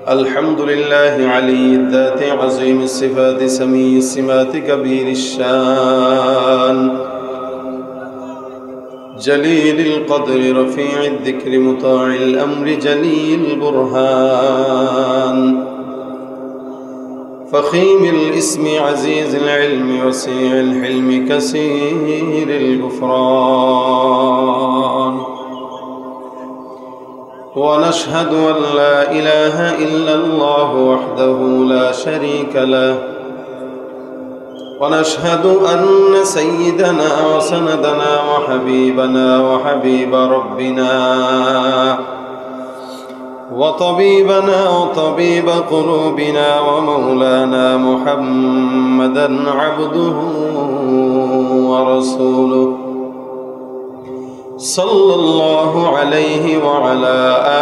الحمد لله علي الذات عظيم الصفات سميع السمات كبير الشان جليل القدر رفيع الذكر مطاع الأمر جليل البرهان فخيم الاسم عزيز العلم وسيع الحلم كثير الغفران ونشهد أن لا إله إلا الله وحده لا شريك له ونشهد أن سيدنا وسندنا وحبيبنا وحبيب ربنا وطبيبنا وطبيب قلوبنا ومولانا محمدا عبده ورسوله صلى الله عليه وعلى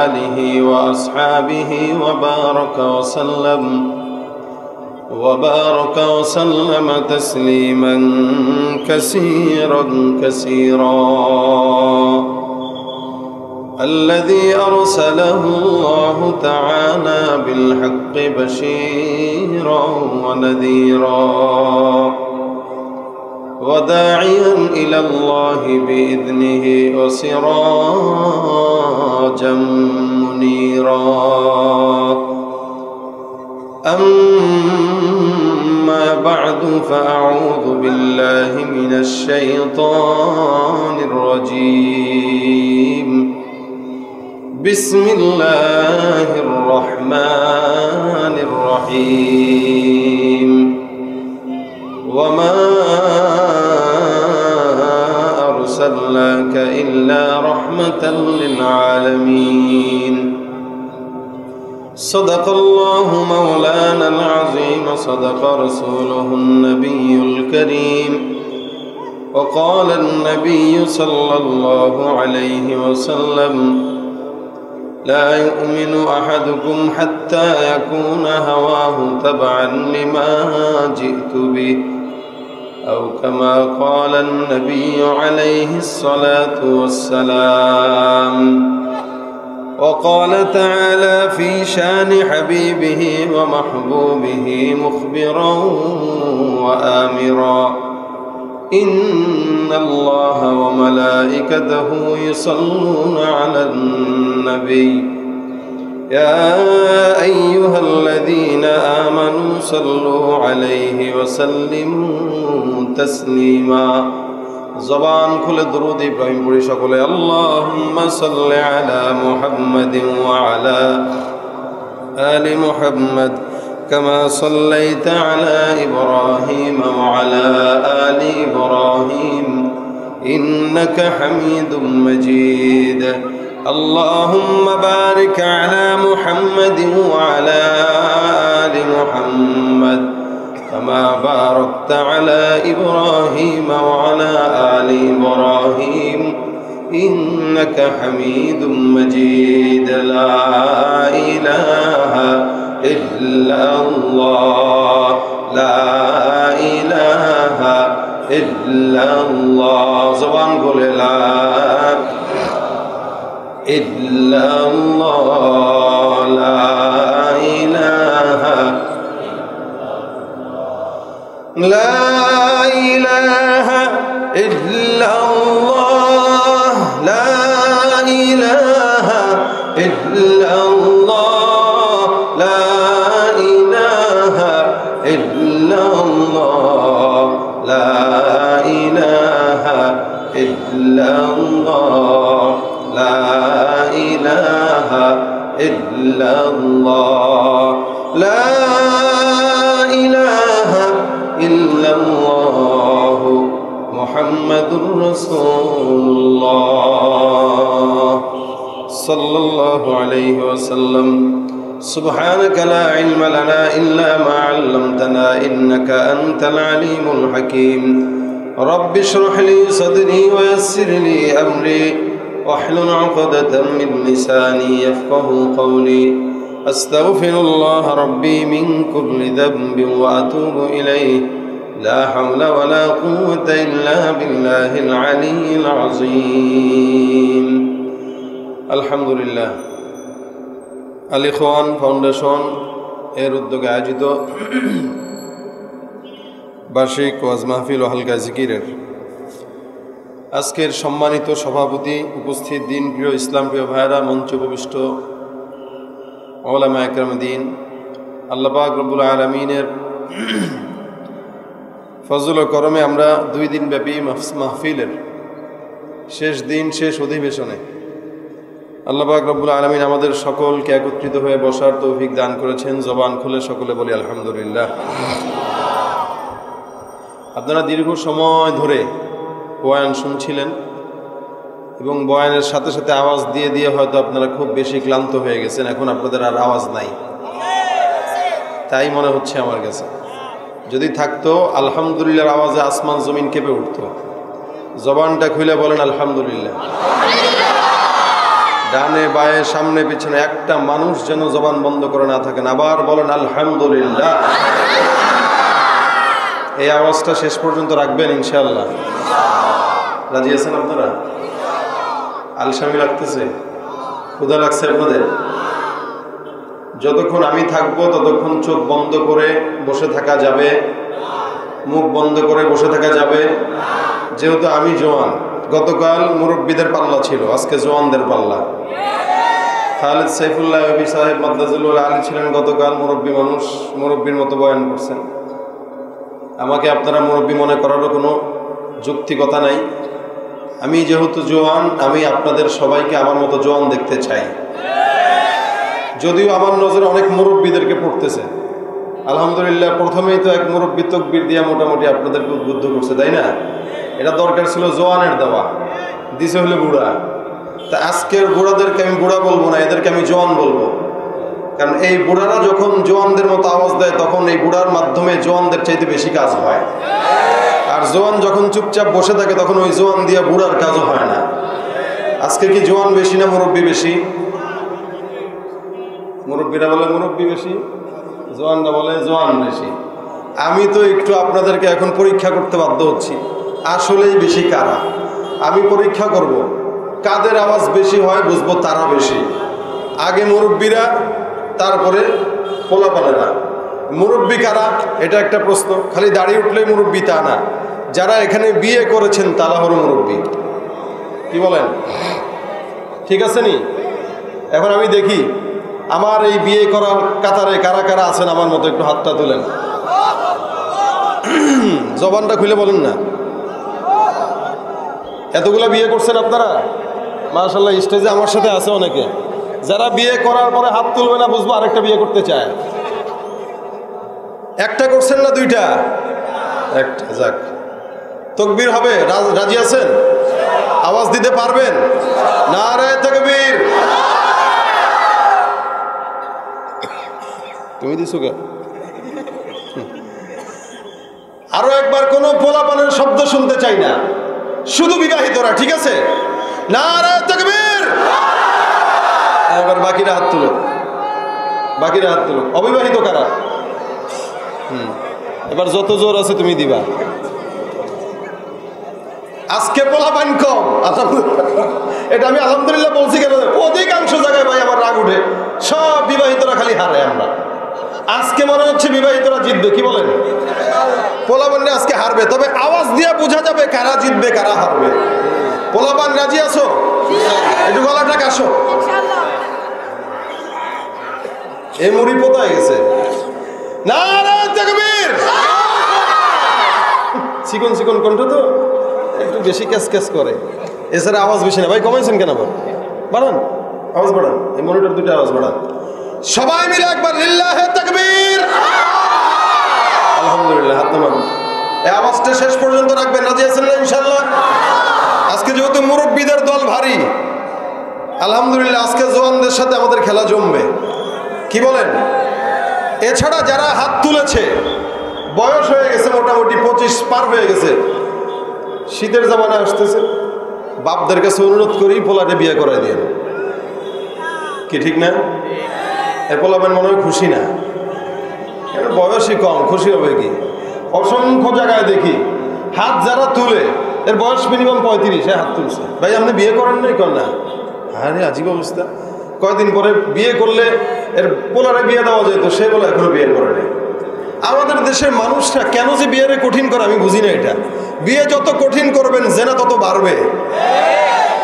آله وأصحابه وبارك وسلم تسليما كثيرا الذي أرسله الله تعالى بالحق بشيرا ونذيرا وداعيا إلى الله بإذنه وسراجا منيرا أما بعد فأعوذ بالله من الشيطان الرجيم بسم الله الرحمن الرحيم وما أرسلناك إلا رحمة للعالمين صدق الله مولانا العظيم صدق رسوله النبي الكريم وقال النبي صلى الله عليه وسلم لا يؤمن أحدكم حتى يكون هواه تبعا لما جئت به أو كما قال النبي عليه الصلاة والسلام وقال تعالى في شان حبيبه ومحبوبه مخبرا وآمرا إن الله وملائكته يصلون على النبي يا أيها الذين آمنوا صلوا عليه وسلموا تسليما زبان كل درود إبراهيم پڑھی সকলে اللهم صل على محمد وعلى آل محمد كما صليت على إبراهيم وعلى آل إبراهيم إنك حميد مجيد اللهم بارك على محمد وعلى آل محمد كما باركت على إبراهيم وعلى آل إبراهيم إنك حميد مجيد لا إله إلا الله لا إله إلا الله زبان قول لا إلا الله لا إله لا إله إلا الله لا إله إلا الله لا إله إلا الله لا إله إلا الله لا إله إلا الله لا إله إلا الله محمد رسول الله صلى الله عليه وسلم سبحانك لا علم لنا إلا ما علمتنا إنك أنت العليم الحكيم رب اشرح لي صدري ويسر لي أمري واحلل عقدة من لساني يفقه قولي أستغفر الله ربي من كل ذنب وأتوب إليه لا حول ولا قوة إلا بالله العلي العظيم الحمد لله আল ইখওয়ান ফাউন্ডেশন এর উদ্যোগে আয়োজিত বার্ষিক ওয়াজ মাহফিল ও হালকা জিকিরের আজকের সম্মানিত সভাপতি, উপস্থিত দিন প্রিয় ইসলাম প্রিয় ভাইরা, মঞ্চ উপবিষ্ট উলামা একরাম দ্বীন, আল্লাহ পাক রব্বুল আলামিনের ফজল ও করমে আমরা 2 দিন ব্যাপী মাহফিলের শেষ দিন, শেষ অধিবেশনে আল্লাহ পাক রব্বুল আলামিন আমাদের সকলকে একত্রিত হয়ে বসার তৌফিক দান করেছেন। জবান খুলে সকলে বলি আলহামদুলিল্লাহ। আপনারা দীর্ঘ সময় ধরে বয়ান শুনছিলেন এবং বয়ানের সাথে সাথে আওয়াজ দিয়ে দিয়ে হয়তো আপনারা খুব বেশি ক্লান্ত হয়ে গেছেন। এখন আপনাদের আর আওয়াজ নাই, তাই মনে হচ্ছে আমার কাছে। যদি থাকতো আলহামদুলিল্লাহর আওয়াজে আসমান জমিন কেঁপে উঠত। জবানটা খুলে বলেন আলহামদুলিল্লাহ। ডানে বায়ে সামনে পিছনে একটা মানুষ যেন জবান বন্ধ করে না থাকেন। আবার বলেন আলহামদুলিল্লাহ। এই আওয়াজটা শেষ পর্যন্ত রাখবেন ইনশাআল্লাহ। রাজি আছেন আপনারা? আলসামি লাগতেছে? ক্ষুধা লাগছে আপনাদের? যতক্ষণ আমি থাকবো ততক্ষণ চোখ বন্ধ করে বসে থাকা যাবে, মুখ বন্ধ করে বসে থাকা যাবে। যেহেতু আমি জওয়ান, গতকাল মুরব্বীদের পাল্লা ছিল, আজকে জওয়ানদের পাল্লা। খালেদ সাইফুল্লাহ নবী সাহেব মাদ্দাজুল আলী ছিলেন গতকাল, মুরব্বী মানুষ, মুরব্বীর মতো বয়ান করছেন। আমাকে আপনারা মুরব্বী মনে করারও কোনো যুক্তিকতা নাই। আমি যেহেতু জওয়ান, আমি আপনাদের সবাইকে আমার মতো জওয়ান দেখতে চাই। যদিও আমার নজরে অনেক মুরব্বীদেরকে পড়তেছে। আলহামদুলিল্লাহ, প্রথমেই তো এক মুরব্বী তাকবীর দিয়া মোটামুটি আপনাদেরকে উদ্বুদ্ধ করছে, তাই না? এটা দরকার ছিল জওয়ানের দেওয়া, দিছে হলে বুড়া। তা আজকের বুড়াদেরকে আমি বুড়া বলবো না, এদেরকে আমি জওয়ান বলবো। কারণ এই বুড়ারা যখন জওয়ানদের মতো আওয়াজ দেয় তখন এই বুড়ার মাধ্যমে জওয়ানদের চাইতে বেশি কাজ হয়। আর জওয়ান যখন চুপচাপ বসে থাকে তখন ওই জওয়ান দিয়ে বুড়ার কাজও হয় না। আজকে কি জওয়ান বেশি না মুরব্বী বেশি? মুরব্বীরা বলে মুরব্বী বেশি, জওয়ানরা বলে জওয়ান বেশি। আমি তো একটু আপনাদেরকে এখন পরীক্ষা করতে বাধ্য হচ্ছি, আসলেই বেশি কারা। আমি পরীক্ষা করব কাদের আওয়াজ বেশি হয়, বুঝবো তারা বেশি। আগে মুরব্বীরা, তারপরে পোলাপানেরা। মুরব্বী কারা এটা একটা প্রশ্ন। খালি দাড়ি উঠলেই মুরব্বী তা না। যারা এখানে বিয়ে করেছেন তারা হলো মুরব্বী। কি বলেন? ঠিক আছে নি? এখন আমি দেখি আমার এই বিয়ে করার কাতারে কারা কারা আছেন আমার মতো, একটু হাতটা তোলেন। জবানটা খুলে বলেন না। এতগুলা বিয়ে করছেন আপনারা? মাশাআল্লাহ, স্টেজে আমার সাথে আছে অনেকে। যারা বিয়ে করার পরে হাত তুলবে না, বুঝবো আরেকটা বিয়ে করতে চায়। একটা করছেন না দুইটা? একটা। যাক, তাকবীর হবে। রাজি আছেন? আওয়াজ দিতে পারবেন? নারে তাকবীর। তুমি দিছো কে? আরো একবার কোনো পোলাপানের শব্দ শুনতে চাই না, শুধু বিবাহিতরা। ঠিক আছে? নারে তাকবীর। এবার বাকিরা হাত তুলো, বাকিরা হাত তুলো। অবিবাহিত কারা? এবার যত জোর আছে তুমি দিবা। আজকে পোলাপান কম, এটা আমি আলহামদুলিল্লাহ বলছি কেন? অধিকাংশ জায়গায় ভাই আমার রাগ উঠে, সব বিবাহিতরা খালি হারে। আমরা আজকে মনে হচ্ছে বিবাহিতরা জিতবে। কি বলেন? পোলাপান আজকে হারবে, তবে আওয়াজ দিয়ে বোঝা যাবে কারা জিতবে কারা হারবে। পোলাপান রাজি আছো? একটু গলাটা কাশো। এই মুড়ি পোতায় গেছে। নারে তাকবীর। চিকন চিকন কণ্ঠ তো একটু বেশি ক্যাস ক্যাস করে, এছাড়া আওয়াজ বেশি না। ভাই কমাইছেন কেন? আবার বাড়ান, আওয়াজ বাড়ান। এই মনিটর দুটো আওয়াজ বাড়ান। সবাই মিলে একবার লিল্লাহে তাকবীর। আলহামদুলিল্লাহ। হাত নামান। এই আওয়াজটা শেষ পর্যন্ত রাখবেন। রাজি আছেন না ইনশাআল্লাহ? আজকে যেহেতু মুরব্বীদের দল ভারী, আলহামদুলিল্লাহ আজকে জওয়ানদের সাথে আমাদের খেলা জমবে। কি বলেন? এছাড়া যারা হাত তুলেছে বয়স হয়ে গেছে, মোটামুটি 25 পার হয়ে গেছে। শীতের জামানা আসতেছে, বাপদের কাছে অনুরোধ করি পোলাটে বিয়ে করাই দিয়ে। কি ঠিক না? এ পোলাবেন মনে হয় খুশি না, বয়সই কম, খুশি হবে কি? অসংখ্য জায়গায় দেখি হাত যারা তুলে এর বয়স মিনিমাম 35, হাত তুলছে। ভাই আপনি বিয়ে করেন নাই? কর না। আরে আজীব অবস্থা। কয়দিন পরে বিয়ে করলে এর পোলারে বিয়ে দেওয়া যেত, সে বলে এখনো বিয়ে করে নেই। আমাদের দেশের মানুষরা কেন যে বিয়েরে কঠিন করে আমি বুঝি না এটা। বিয়ে যত কঠিন করবেন জেনা তত বাড়বে,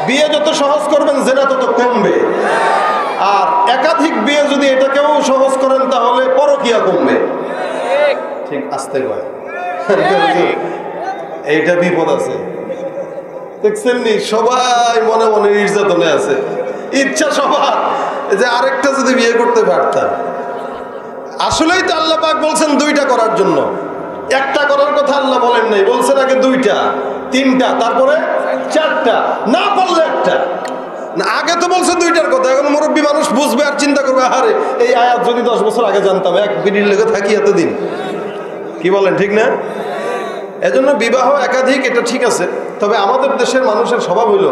বিয়ে যত সহজ করবেন জেনা তত কমবে। আর একাধিক বিয়ে যদি এটাকেও সহজ করেন তাহলে পরকিয়া কমবে। ঠিক আসতে কয় এইটা বিপদ আছে, দেখছেন নি? সবাই মনে মনে নির্যাতনে আছে, ইচ্ছা সবার যে আরেকটা যদি বিয়ে করতে পারতাম। আসলেই তো আল্লাহ পাক বলছেন দুইটা করার জন্য, একটা করার কথা আল্লাহ বলেন নাই, বলছেন আগে দুইটা, তিনটা, তারপরে চারটা, না পারলে একটা। না, আগে তো বলছে দুইটার কথা। এখন মুরব্বী মানুষ বুঝবে আর চিন্তা করবে, আরে এই আয়াত যদি 10 বছর আগে জানতাম, এক বিড়ির লেগে থাকি এতদিন। কি বলেন, ঠিক না? এজন্য বিবাহ একাধিক এটা ঠিক আছে, তবে আমাদের দেশের মানুষের স্বভাব হইল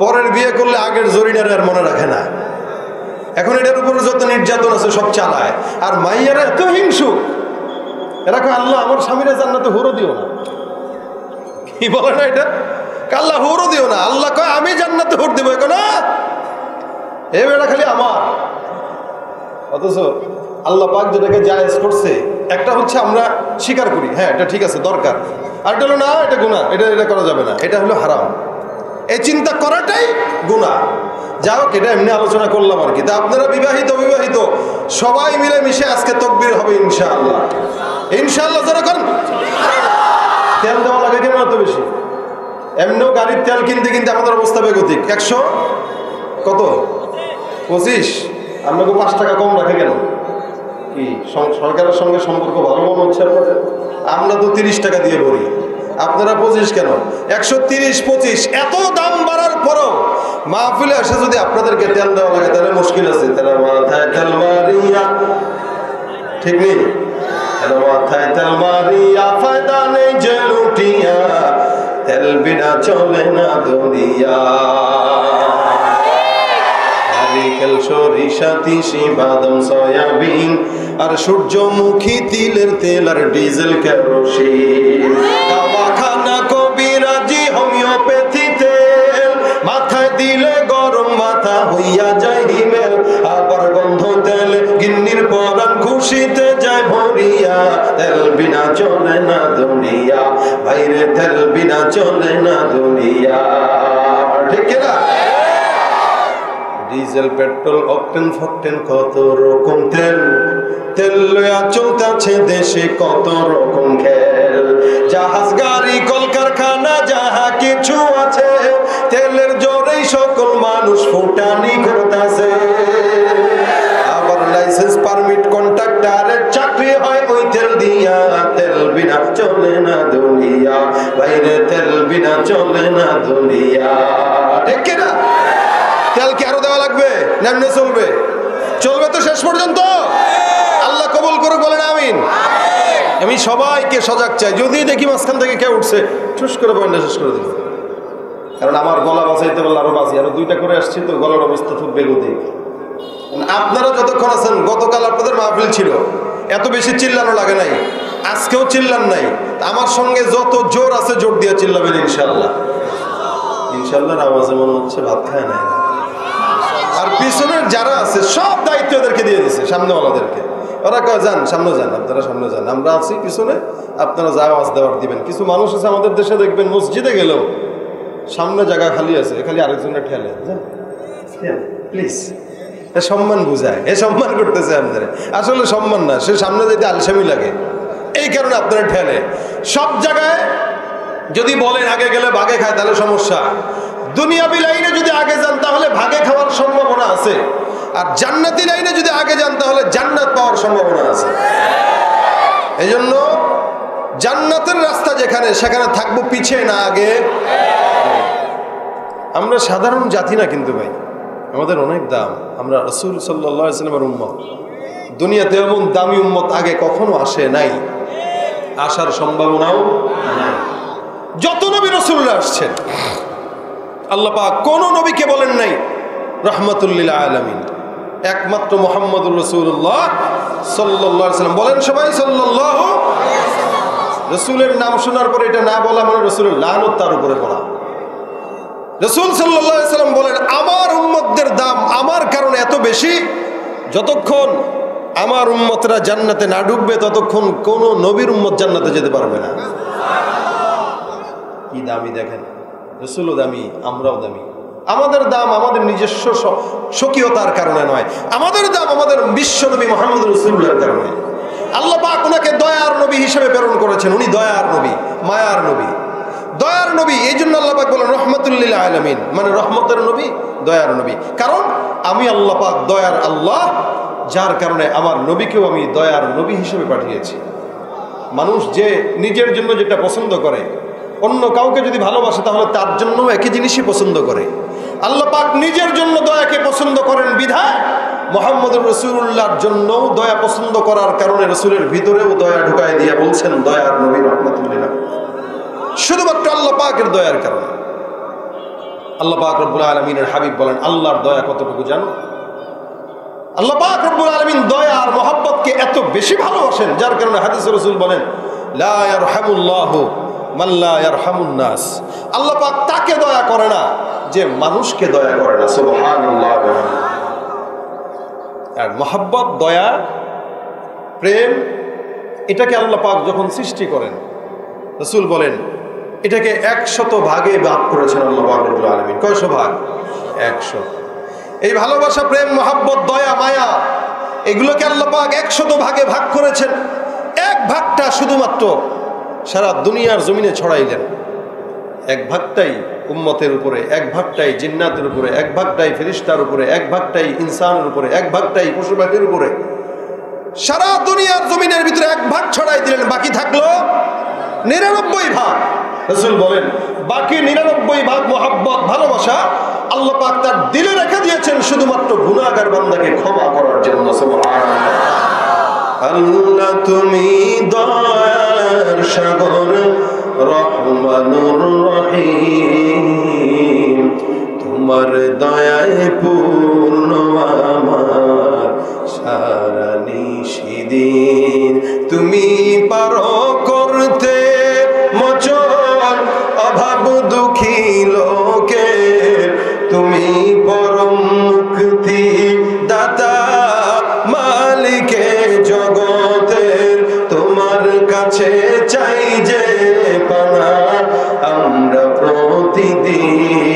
পরের বিয়ে করলে আগের জরিনারে আর মনে রাখে না। এখন এটার উপরে যত নির্যাতন আছে সব চালায়। আর মাইয়ারা এত হিংসু, এরা কয় আল্লাহ আমার স্বামীরা জান্নাতে হুরো দিও না। কি বলে না এটা? আল্লাহ হুরো দিও না। আল্লাহ কয় আমি জান্নাতে হুর দিব, না এ বেটা খালি আমার। অথচ আল্লাহ পাক যেটাকে জায়েজ করছে, একটা হচ্ছে আমরা স্বীকার করি, হ্যাঁ এটা ঠিক আছে দরকার, আর এটা হলো না এটা গুনাহ, এটা করা যাবে না, এটা হলো হারাম। এই চিন্তা করাটাই গুনাহ। যাই হোক, এটা এমনি আলোচনা করলাম আর কি। তা আপনারা বিবাহিত অবিবাহিত সবাই মিলে মিশে আজকে তাকবীর হবে ইনশাআল্লাহ। ইনশাআল্লাহ যারা করেন। তেল দেওয়া লাগে কেন এত বেশি? এমনিও গাড়ির তেল কিনতে কিনতে আমাদের অবস্থা বেগতিক। 100 কত 25, আপনাকে 5 টাকা কম রাখে কেন? কি সরকারের সঙ্গে সম্পর্ক ভালো মনে হচ্ছে আপনাদের? আমরা তো 30 টাকা দিয়ে ভরি, আপনারা 25 কেন? 130, 25 এত দাম বাড়ার পরও মাহফিলে এসে যদি আপনাদেরকে তেল দেওয়া লাগে তাহলে মুশকিল আছে। তাহলে মাথায় তেল মারিয়া, ঠিক নেই? মাথায় তেল মারিয়া ফায়দা নেই যে লুটিয়া, তেল বিনা চলে না দুনিয়া। নারিকেল, সরিষা, তিসি, বাদাম, সয়াবিন আর সূর্যমুখী তিলের তেল আর ডিজেল কেরোসিন। খানা কবিরাজি হোমিওপ্যাথি তেল, মাথায় দিলে গরম মাথা হইয়া যায় হিমেল। আবার গন্ধ তেল গিন্নির পরাণ খুশিতে যায় ভরিয়া, তেল বিনা চলে না দুনিয়া, বাইরে তেল বিনা চলে না দুনিয়া। ঠিক না? ডিজেল, পেট্রোল, অকটেন, ফকটেন, কত রকম তেল, তেল লয়া চলতেছে দেশে কত রকম খেল। জাহাজ, গাড়ি, কলকারখানা যাহা কিছু আছে, তেলের জোরেই সকল মানুষ ফুটানি করতেছে। আবার লাইসেন্স, পারমিট, কন্ট্রাক্টরের চাকরি হয় ওই তেল দিয়া, তেল বিনা চলে না দুনিয়া, বাইরে তেল বিনা চলে না দুনিয়া। ঠিক না? তেল কি আরো দেওয়া লাগবে? নেমনে চলবে? চলবে তো শেষ পর্যন্ত? আল্লাহ কবুল করুক, বলেন আমিন। আমি সবাইকে সজাগ চাই। যদি দেখি মাঝখান থেকে কেউ উঠছে, ঠুস করে পয়েন্টটা শেষ করে দিল। কারণ আমার গলা বাঁচাইতে পারলে আরো বাঁচি, আরো 2টা করে আসছি তো গলার অবস্থা খুব বেগতিক। আপনারা যতক্ষণ আছেন, গতকাল আপনাদের মাহফিল ছিল, এত বেশি চিল্লানো লাগে নাই, আজকেও চিল্লান নাই। আমার সঙ্গে যত জোর আছে জোর দিয়ে চিল্লাবেন ইনশাল্লাহ। ইনশাল্লাহ আওয়াজে মনে হচ্ছে ভাত খায় নাই। আর পিছনের যারা আছে সব দায়িত্ব এদেরকে দিয়ে দিছে, সামনেওয়ালাদেরকে। ওরা কয় যান সামনে যান, আপনারা সামনে যান, আমরা আছি পিছনে, আপনারা যা আওয়াজ দেওয়ার দিবেন। কিছু মানুষ আছে আমাদের দেশে, দেখবেন মসজিদে গেলেও সামনে জায়গা খালি আছে, খালি আরেকজনের ঠেলে, প্লিজ। এ সম্মান বুঝায়, এ সম্মান করতেছে আপনারা। আসলে সম্মান না, সে সামনে যেতে আলসামি লাগে, এই কারণে আপনারা ঠেলে। সব জায়গায় যদি বলেন আগে গেলে ভাগে খায় তাহলে সমস্যা। দুনিয়াবি লাইনে যদি আগে যান তাহলে ভাগে খাওয়ার সম্ভাবনা আছে, আর জান্নাতি লাইনে যদি আগে যান তাহলে জান্নাত পাওয়ার সম্ভাবনা আছে। এই জন্য জান্নাতের রাস্তা যেখানে, সেখানে থাকবো পিছিয়ে না আগে। আমরা সাধারণ জাতি না কিন্তু ভাই, আমাদের অনেক দাম। আমরা রাসূল সাল্লাল্লাহু আলাইহি ওয়াসাল্লামের উম্মত। দুনিয়াতে এমন দামি উম্মত আগে কখনো আসে নাই, আসার সম্ভাবনাও নাই। যত নবী রাসূলরা আসছেন, আল্লাহ পাক কোন নবীকে বলেন নাই রাহমাতুল লিল আলামিন। একমাত্র মুহাম্মদুর রাসূলুল্লাহ সাল্লাল্লাহু আলাইহি ওয়াসাল্লাম। বলেন সবাই সাল্লাল্লাহু। রাসূলের নাম শোনার পরে এটা না বলা মানে রাসূলের লানত তার উপরে পড়া। রাসূল সাল্লাল্লাহু আলাইহি ওয়াসাল্লাম বলেন, আমার উম্মতদের দাম আমার কারণে এত বেশি, যতক্ষণ আমার উম্মতরা জান্নাতে না ঢুকবে ততক্ষণ কোন নবীর উম্মত জান্নাতে যেতে পারবে না। কি দামি দেখেন, রাসূলও দামি, আমরাও দামি। আমাদের দাম আমাদের নিজস্ব স্বকীয়তার কারণে নয়, আমাদের দাম আমাদের বিশ্বনবী মুহাম্মদ রাসূলুল্লাহর কারণে। আল্লাহ পাক ওনাকে দয়ার নবী হিসেবে প্রেরণ করেছেন। উনি দয়ার নবী, মায়ার নবী, দয়ার নবী। এই জন্য আল্লাহ পাক বলেন রহমাতুল লিল আলামিন, মানে রহমতের নবী, দয়ার নবী। কারণ আমি আল্লাহ পাক দয়ার আল্লাহ, যার কারণে আমার নবীকেও আমি দয়ার নবী হিসেবে পাঠিয়েছি। মানুষ যে নিজের জন্য যেটা পছন্দ করে, অন্য কাউকে যদি ভালোবাসে তাহলে তার জন্য একই জিনিসই পছন্দ করে। আল্লাহ পাক নিজের জন্য দয়াকে পছন্দ করেন বিধায় মুহাম্মদুর রাসূলুল্লাহর জন্যও দয়া পছন্দ করার কারণে রাসূলের ভিতরেও দয়া ঢুকায় দিয়ে বলছেন দয়ার নবী রহমাতুল্লিল আলামিন। শুধুমাত্র আল্লাহ পাকের দয়ার কারণে। আল্লাহ পাক রব্বুল আলামিনের হাবিব বলেন, আল্লাহর দয়া কতটুকু জানো? আল্লাহ পাক রব্বুল আলামিন দয়া আর মহব্বতকে এত বেশি ভালোবাসেন, যার কারণে হাদিসে রাসূল বলেন লা ইয়ারহামুল্লাহু মান লা ইয়ারহামুন নাস। আল্লাহ পাক তাকে দয়া করে না যে মানুষকে দয়া করে না। সুবহানাল্লাহ। আর মহব্বত, দয়া, প্রেম, এটাকে আল্লাহ পাক যখন সৃষ্টি করেন, রাসূল বলেন এটাকে 100 ভাগে ভাগ করেছেন আল্লাহ পাক রব্বুল আলামিন। কয়শো ভাগ? 100। এই ভালোবাসা, প্রেম, মহব্বত, দয়া, মায়া, এগুলোকে আল্লাহ পাক 100 ভাগে ভাগ করেছেন। এক ভাগটা শুধুমাত্র সারা দুনিয়ার জমিনে ছড়াইলেন। এক ভাগটাই উম্মতের উপরে, এক ভাগটাই জিন্নাতের উপরে, এক ভাগটাই ফেরেশতার উপরে, এক ভাগটাই ইনসানের উপরে, এক ভাগটাই পশু পাখির উপরে। সারা দুনিয়ার জমিনের ভিতরে এক ভাগ ছড়াই দিলেন, বাকি থাকলো 99 ভাগ। রাসূল বলেন বাকি 99 ভাগ মহব্বত, ভালোবাসা আল্লাহ পাক তার দিলে রেখে দিয়েছেন শুধুমাত্র গুনাহগার বান্দাকে ক্ষমা করার জন্য। সুবহানাল্লাহ। আল্লাহ তুমি দয়ার সাগর, রহমানুর রহিম, তোমার দয়ায় পূর্ণ আমার সারা নিশিদিন। তুমি পারো করতে মোচন অভাব দুঃখী লোকে, তুমি পরম মুক্তি দাতা মালিকে জগতের, তোমার কাছে চাই যে পানা আমরা প্রতিদিন,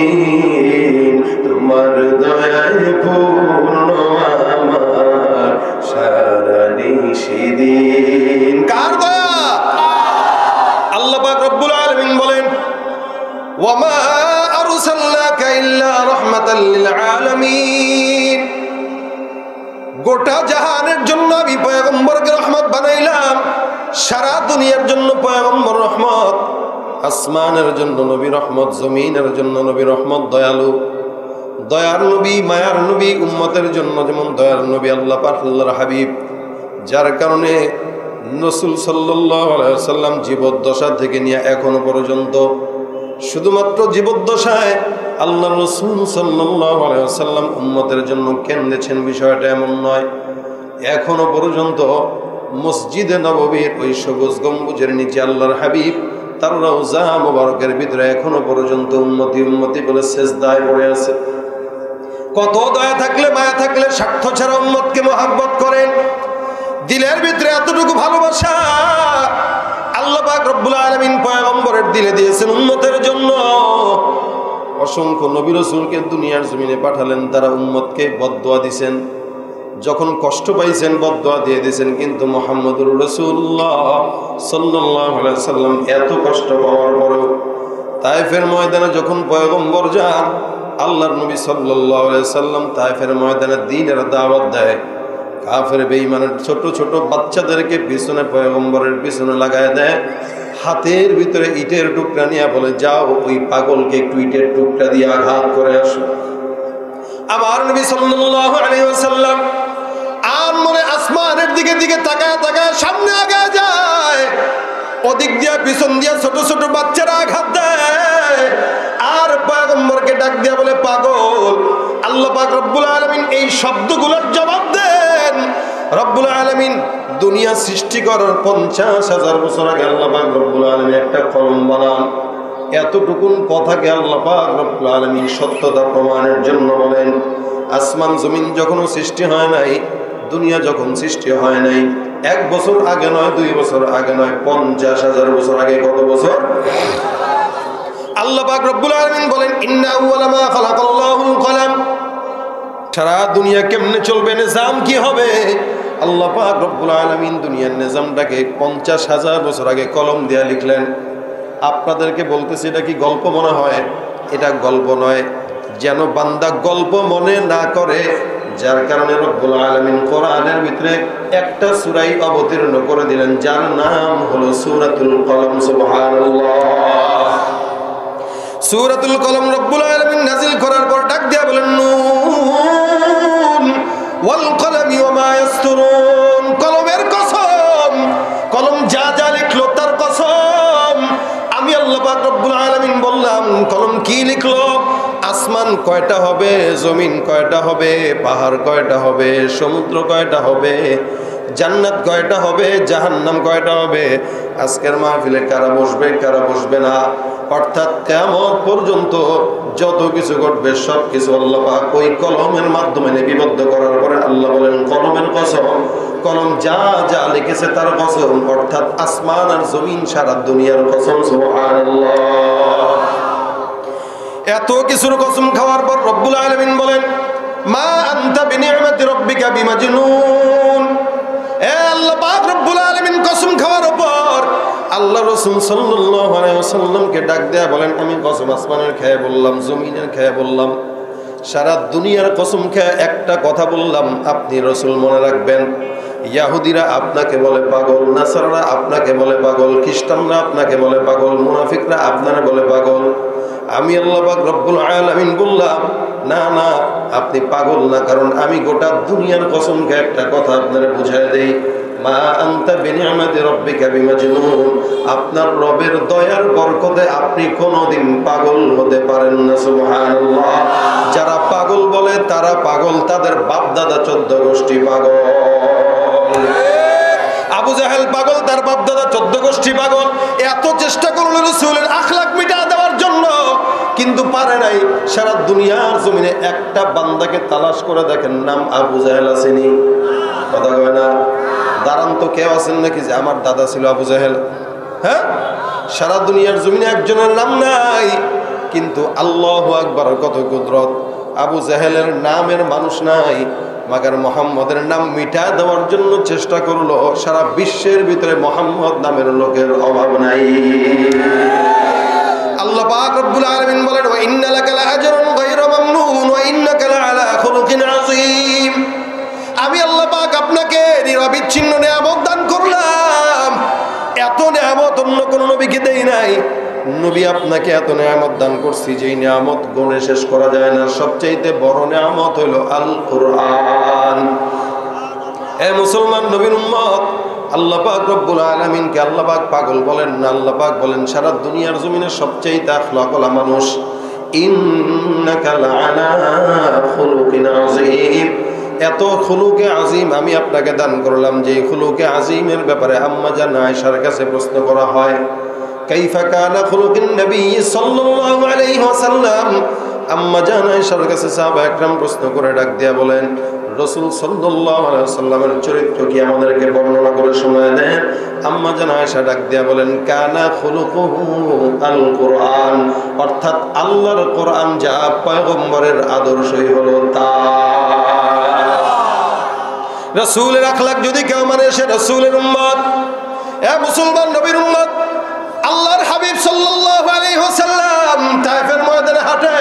তোমার দয়ায় পূর্ণ আমার সারা নিশিদিন। কার দয়া? আল্লাহ পাক রব্বুল আলামিন বলেন ওয়ামা আরসালনাকা ইল্লা রাহমাতাল লিল আলামিন। গোটা জাহানের জন্য আমি পয়গম্বরকে রহমত বানাইলাম, সারা দুনিয়ার জন্য পয়গম্বর রহমত, আসমানের জন্য নবী রহমত, জমিনের জন্য নবী রহমত, দয়ালু, দয়ার নবী, মায়ার নবী, উম্মতের জন্য যেমন দয়ার নবী আল্লাহ পাক আল্লাহর হাবিব, যার কারণে রাসূল সাল্লাল্লাহু আলাইহি ওয়াসাল্লাম জীবদ্দশা থেকে নিয়ে এখনো পর্যন্ত, শুধুমাত্র জীবদ্দশায় আল্লাহ রাসূল সাল্লাল্লাহু আলাইহি ওয়াসাল্লাম উম্মতের জন্য কেঁদেছেন বিষয়টা এমন নয়। এখনো পর্যন্ত মসজিদে নববীর ওই সবুজ গম্বুজের নিচে আল্লাহর হাবিব তার রওজা মুবারকের ভিতরে এখনো পর্যন্ত উম্মতি উম্মতি বলে সিজদায় পড়ে আছে। কত দয়া থাকলে, মায়া থাকলে স্বার্থ ছাড়া উম্মতকে মহব্বত করেন। দিলের ভিতরে এতটুকু ভালোবাসা আল্লাহ পাক রব্বুল আলামিন পয়গম্বরের দিলে দিয়েছেন উম্মতের জন্য। অসংখ্য নবী রাসূলকে দুনিয়ার জমিনে পাঠালেন, তারা উম্মতকে বদদোয়া দিয়েছেন, যখন কষ্ট পাইছেন বদদোয়া দিয়ে দিয়েছেন। কিন্তু মুহাম্মদুর রাসূলুল্লাহ সাল্লাল্লাহু আলাইহি ওয়াসাল্লাম এত কষ্ট পাওয়ার পরেও তায়েফের ময়দানে যখন পয়গম্বর যান, আল্লাহর নবী সাল্লাল্লাহু আলাইহি ওয়াসাল্লাম তায়েফের ময়দানে দ্বীনের দাওয়াত দেয়, কাফের বেঈমানের ছোট ছোট বাচ্চাদেরকে পিছনে পয়গম্বরের পিছনে লাগায় দেয়, হাতের ভিতরে ইটের টুকরা নিয়ে বলে যাও ওই পাগলকে একটু ইটের টুকরা দিয়ে আঘাত করে আসো। আমার নবী সাল্লাল্লাহু আলাইহি ওয়াসাল্লাম আর মনে আসমানের দিকে দিকে তাকায় তাকায় সামনে আগায় যায়, ওদিক দিয়া পিছন দিয়া ছোট ছোট বাচ্চারা আঘাত দেয়, আর পয়গম্বরকে ডাক দিয়া বলে পাগল। আল্লাহ পাক রব্বুল আলামিন এই শব্দগুলোর জবাব দেন। রব্বুল আলামিন দুনিয়া সৃষ্টি করার 50,000 বছর আগে আল্লাহ পাক রব্বুল আলামিন একটা কলম বানান, এতটুকুন কথাকে আল্লাহ পাক রব্বুল আলামিন সত্যতা প্রমাণের জন্য বলেন, আসমান জমিন যখনও সৃষ্টি হয় নাই, দুনিয়া যখন সৃষ্টি হয় নাই, 1 বছর আগে নয়, 2 বছর আগে নয়, 50,000 বছর আগে। কত বছর? আল্লাহ পাক রব্বুল আলামিন বলেন, ইন্না আউওয়ালা মা খালাকাল্লাহুল কলম। সারা দুনিয়া কেমনে চলবে, নিজাম কি হবে, আল্লাহ পাক রব্বুল আলামিন দুনিয়ার নিজামটাকে 50,000 বছর আগে কলম দিয়ে লিখলেন। আপনাদেরকে বলতেছি, এটা কি গল্প মনে হয়? এটা গল্প নয়, যেন বান্দা গল্প মনে না করে, যার কারণে রব্বুল আলামিন কোরআনের ভিতরে একটা সূরা অবতীর্ণ করে দিলেন, যার নাম হলো সূরাতুল কলম। সুবহানাল্লাহ। সূরাতুল কলম রব্বুল আলামিন নাযিল করার পর ডাক দিয়া বলেন, নুন ওয়াল কলমি ওয়া মা ইয়াসতুরুন। কলমের কসম, কলম যা যা লিখলো তার কসম। আমি আল্লাহ পাক রব্বুল আলামিন বললাম, কলম কি লিখলো? আসমান কয়টা হবে, জমিন কয়টা হবে, পাহাড় কয়টা হবে, সমুদ্র কয়টা হবে, জান্নাত কয়টা হবে, জাহান্নাম কয়টা হবে, আজকের মাহফিলে কারা বসবে কারা বসবে না, অর্থাৎ কিয়ামত পর্যন্ত যত কিছু ঘটবে সব কিছু আল্লাহ পাক ওই কলমের মাধ্যমে লিপিবদ্ধ করার পরে আল্লাহ বলেন, কলমের কসম, কলম যা যা লিখেছে তার কসম, অর্থাৎ আসমান আর জমিন সারা দুনিয়ার কসম। সুবহানাল্লাহ। এত কিছুর কসম খাওয়ার পর রব্বুল আলামিন বলেন, মা আনতা বিনিআমাতি রাব্বিকা বিমাজনুন। এ আল্লাহ পাক রব্বুল আলামিন কসম খাওয়ার পর আল্লাহ রাসূল সাল্লাল্লাহু আলাইহি ওয়াসাল্লামকে ডাক দেয়া বলেন, আমি কসম আসমানের খেয়ে বললাম, জমিনের খেয়ে বললাম, সারা দুনিয়ার কসম খেয়ে একটা কথা বললাম, আপনি রাসূল মনে রাখবেন। ইয়াহুদিরা আপনাকে বলে পাগল, নাসারারা আপনাকে বলে পাগল, খ্রিস্টানরা আপনাকে বলে পাগল, মুনাফিকরা আপনারা বলে পাগল। আমি আল্লাহ পাক রব্বুল আলামিন বললাম, না না, আপনি পাগল না, কারণ আমি গোটা দুনিয়ার কসম খেয়ে একটা কথা আপনারা বুঝায় দেই, মা আনতা বিনিআমাতি রাব্বিকা বিমাজনুন। আপনার রবের দয়ার বরকতে আপনি কোনোদিন পাগল হতে পারেন না। সুবহানাল্লাহ। যারা পাগল বলে তারা পাগল, তাদের বাপ দাদা 14 গোষ্ঠী পাগল। আবু জাহেল পাগল, তার বাপ দাদা 14 গোষ্ঠী পাগল। এত চেষ্টা করলো রাসূলের আখলাক মিটা দেওয়ার জন্য, কিন্তু পারে নাই। সারা দুনিয়ার জমিনে একটা বান্দাকে তালাশ করে দেখেন, নাম আবু জাহেল আসেনি? কথা কয় না? দাঁড়ান তো, কেউ আছেন নাকি যে আমার দাদা ছিল আবু জাহেল? হ্যাঁ, সারা দুনিয়ার জমিনে একজনের নাম নাই। কিন্তু আল্লাহু আকবার, কত কুদরত! আবু জাহেলের নামের মানুষ নাই, মাগার মোহাম্মদের নাম মিটা দেওয়ার জন্য চেষ্টা করলো। সারা বিশ্বের ভিতরে মোহাম্মদ নামের লোকের অভাব নাই। আল্লাহ পাক রব্বুল আলামিন বলেন, ওয়া ইন্না লাকা লাআজরুন গায়রা মামনুন ওয়া ইন্নাকা লাআলা খুলুকিন আযীম। আমি আল্লাহ পাক আপনাকে নিরবিচ্ছিন্ন নিয়ামত দান করলাম। এত নিয়ামত অন্য কোন নবীকে দেই নাই। নবী আপনাকে এত নিয়ামত দান করছি, যেই নিয়ামত গুণে শেষ করা যায় না। সবচেয়ে বড় নিয়ামত হলো আল কোরআন। এ মুসলমান নবীর উম্মত, আল্লাহ পাক রব্বুল আলামিনকে আল্লাহ পাক পাগল বলেন না, আল্লাহ পাক বলেন সারা দুনিয়ার জমিনে সবচেয়ে আখলাকওয়ালা মানুষ। ইন্নাকা লাআলা খুলুকিন আযীম। এত খুলুকে আজিম আমি আপনাকে দান করলাম, যে খুলুকে আজিমের ব্যাপারে আম্মা জান আয়েশার কাছে প্রশ্ন করা হয়, কাইফা কানা খুলুকুন নবী সাল্লাল্লাহু আলাইহি ওয়াসাল্লাম। আম্মা জান আয়েশার কাছে সাহাবা একরাম প্রশ্ন করে ডাক দিয়া বলেন, রাসূল সাল্লাল্লাহু আলাইহি ওয়াসাল্লামের চরিত্র কি আমাদেরকে বর্ণনা করে শোনায় দেন। আম্মা জান আয়েশা ডাক দিয়া বলেন, কানা খুলুকুহু আল কোরআন। অর্থাৎ আল্লাহর কোরআন যা, পয়গম্বরের আদর্শই হলো তা। রাসূলের আখলাক যদি কেউ মানে, সে রাসূলের উম্মত। এ মুসলমান নবীর উম্মত, আল্লাহর হাবিব সাল্লাল্লাহু আলাইহি ওয়াসাল্লাম তায়েফের ময়দানে হাঁটে,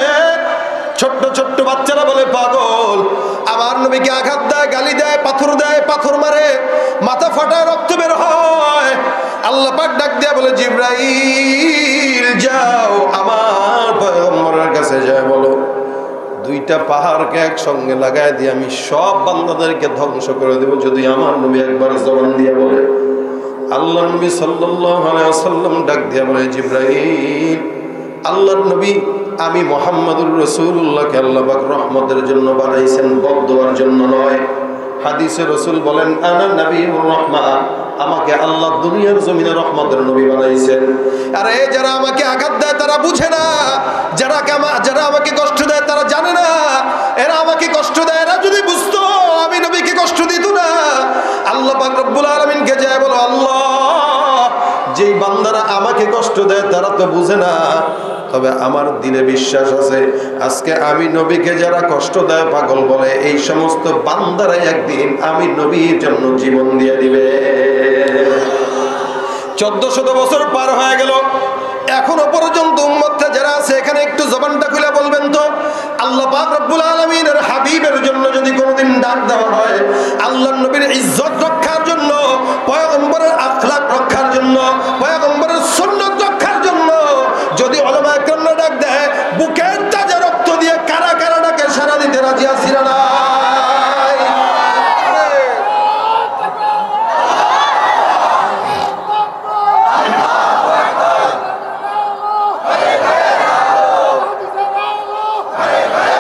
ছোট্ট ছোট্ট বাচ্চারা বলে পাগল। আমার নবীকে আঘাত দেয়, গালি দেয়, পাথর মারে, মাথা ফাটায়, রক্ত বের হয়। আল্লাহ পাক ডাক দিয়া বলে, জিবরাইল যাও আমার পয়গম্বরের কাছে যায় বলো, 2টা পাহাড়কে একসঙ্গে লাগায় দিয়ে আমি সব বান্দাদেরকে ধ্বংস করে দেব যদি আমার নবী একবার জবান দিয়ে বলে। আল্লাহর নবী সাল্লাল্লাহু আলাইহি ওয়াসাল্লাম ডাক দিয়া বলে, জিবরাইল, আল্লাহর নবী, আমি মুহাম্মদুর রাসূলুল্লাহকে আল্লাহ পাক রহমতের জন্য বানাইছেন, বদদুয়ার জন্য নয়। হাদিসে রাসূল বলেন, আনা নবিয়ুর রাহমা, আমাকে আল্লাহ দুনিয়ার জমিনে রহমতের নবী বানাইছেন। আর এই যারা আমাকে আঘাত দেয় তারা বুঝে না, যারা আমাকে কষ্ট দেয় তারা জানে না। এরা আমাকে কষ্ট দেয়, এরা যদি বুঝতো আমি নবীকে কষ্ট দিত না। আল্লাহ পাক রব্বুল আলামিনকে যায় বলো, আল্লাহ যেই বান্দারা আমাকে কষ্ট দেয় তারা তো বুঝে না, তবে আমার দিলে বিশ্বাস আছে আজকে আমি নবীকে যারা কষ্ট দেয় পাগল বলে, এই সমস্ত বান্দারাই একদিন আমি নবীর জন্য জীবন দিয়ে দিবে। 1400 বছর পার হয়ে গেল, এখনো পর্যন্ত উম্মতটা যারা আছে এখানে একটু জবানটা খুলে বলবেন তো, আল্লাহ পাক রব্বুল আলামিনের হাবিবের জন্য যদি কোনোদিন